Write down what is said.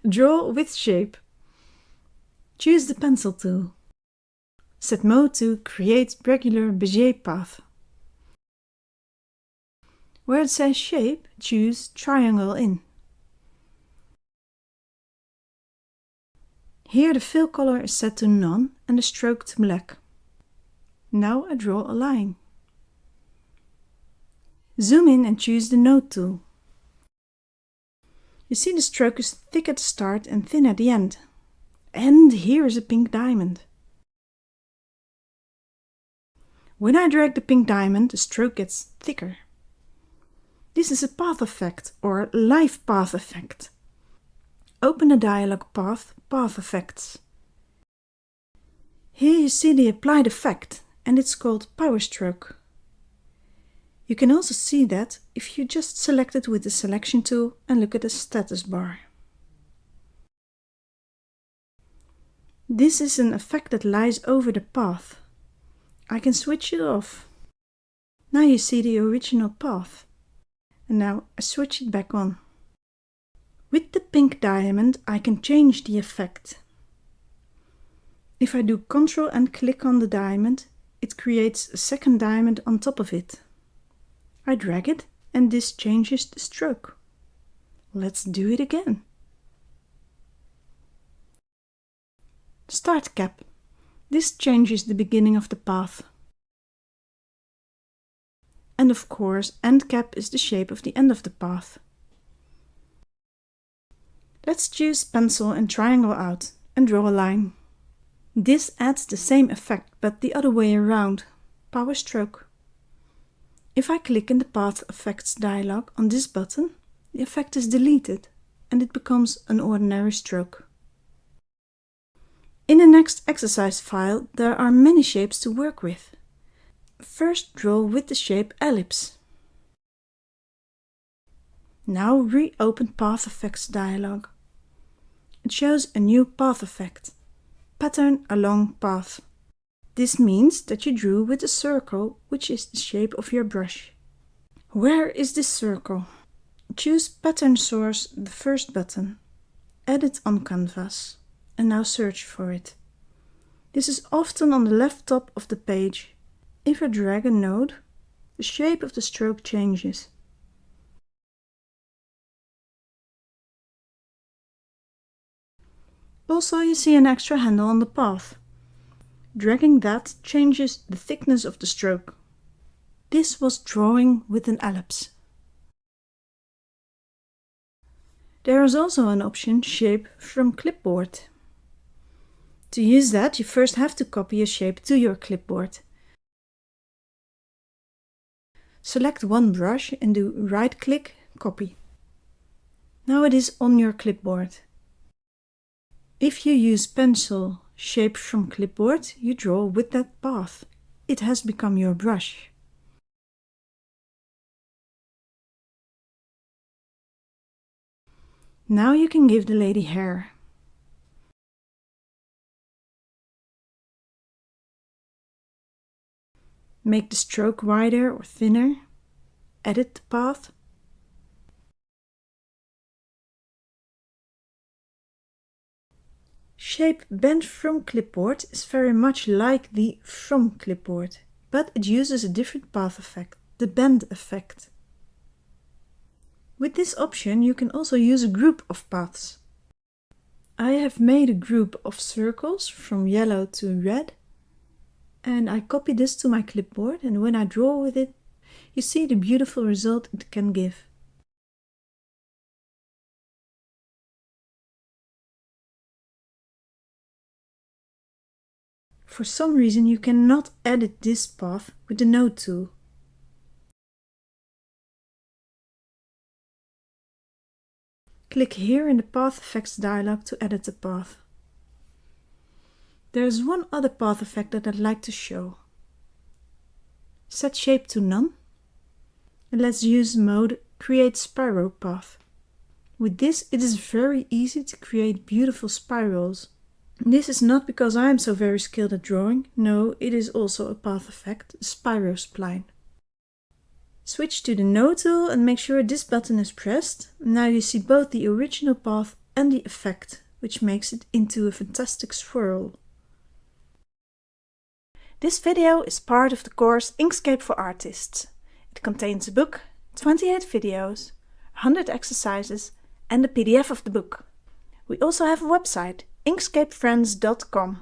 Draw with shape. Choose the pencil tool. Set mode to Create Regular Bezier Path. Where it says Shape, choose Triangle In. Here the fill color is set to None and the stroke to black. Now I draw a line. Zoom in and choose the Node tool. You see the stroke is thick at the start and thin at the end. And here is a pink diamond. When I drag the pink diamond, the stroke gets thicker. This is a path effect or live path effect. Open the dialog path, Path Effects. Here you see the applied effect and it's called Power Stroke. You can also see that if you just select it with the selection tool and look at the status bar. This is an effect that lies over the path. I can switch it off. Now you see the original path. And now I switch it back on. With the pink diamond I can change the effect. If I do Ctrl and click on the diamond, it creates a second diamond on top of it. I drag it and this changes the stroke. Let's do it again. Start cap. This changes the beginning of the path. And of course, end cap is the shape of the end of the path. Let's choose pencil and triangle out and draw a line. This adds the same effect but the other way around. Power stroke. If I click in the Path Effects dialog on this button, the effect is deleted and it becomes an ordinary stroke. In the next exercise file there are many shapes to work with. First draw with the shape ellipse. Now reopen Path Effects dialog. It shows a new path effect, Pattern Along Path. This means that you drew with a circle, which is the shape of your brush. Where is this circle? Choose Pattern Source, the first button. Edit on Canvas, and now search for it. This is often on the left top of the page. If I drag a node, the shape of the stroke changes. Also, you see an extra handle on the path. Dragging that changes the thickness of the stroke. This was drawing with an ellipse. There is also an option Shape from Clipboard. To use that, you first have to copy a shape to your clipboard. Select one brush and do right-click, Copy. Now it is on your clipboard. If you use pencil, Shape from Clipboard, you draw with that path. It has become your brush. Now you can give the lady hair. Make the stroke wider or thinner. Edit the path. Shape bent from clipboard is very much like the From Clipboard, but it uses a different path effect, the bend effect. With this option you can also use a group of paths. I have made a group of circles from yellow to red, and I copy this to my clipboard, and when I draw with it, you see the beautiful result it can give. For some reason you cannot edit this path with the Node tool. Click here in the Path Effects dialog to edit the path. There is one other path effect that I'd like to show. Set shape to none. And let's use mode Create Spiral Path. With this it is very easy to create beautiful spirals. This is not because I am so very skilled at drawing. No, it is also a path effect, a spiral spline. Switch to the Node tool and make sure this button is pressed. Now you see both the original path and the effect, which makes it into a fantastic swirl. This video is part of the course Inkscape for Artists. It contains a book, 28 videos, 100 exercises and a PDF of the book. We also have a website, inkscapefriends.com.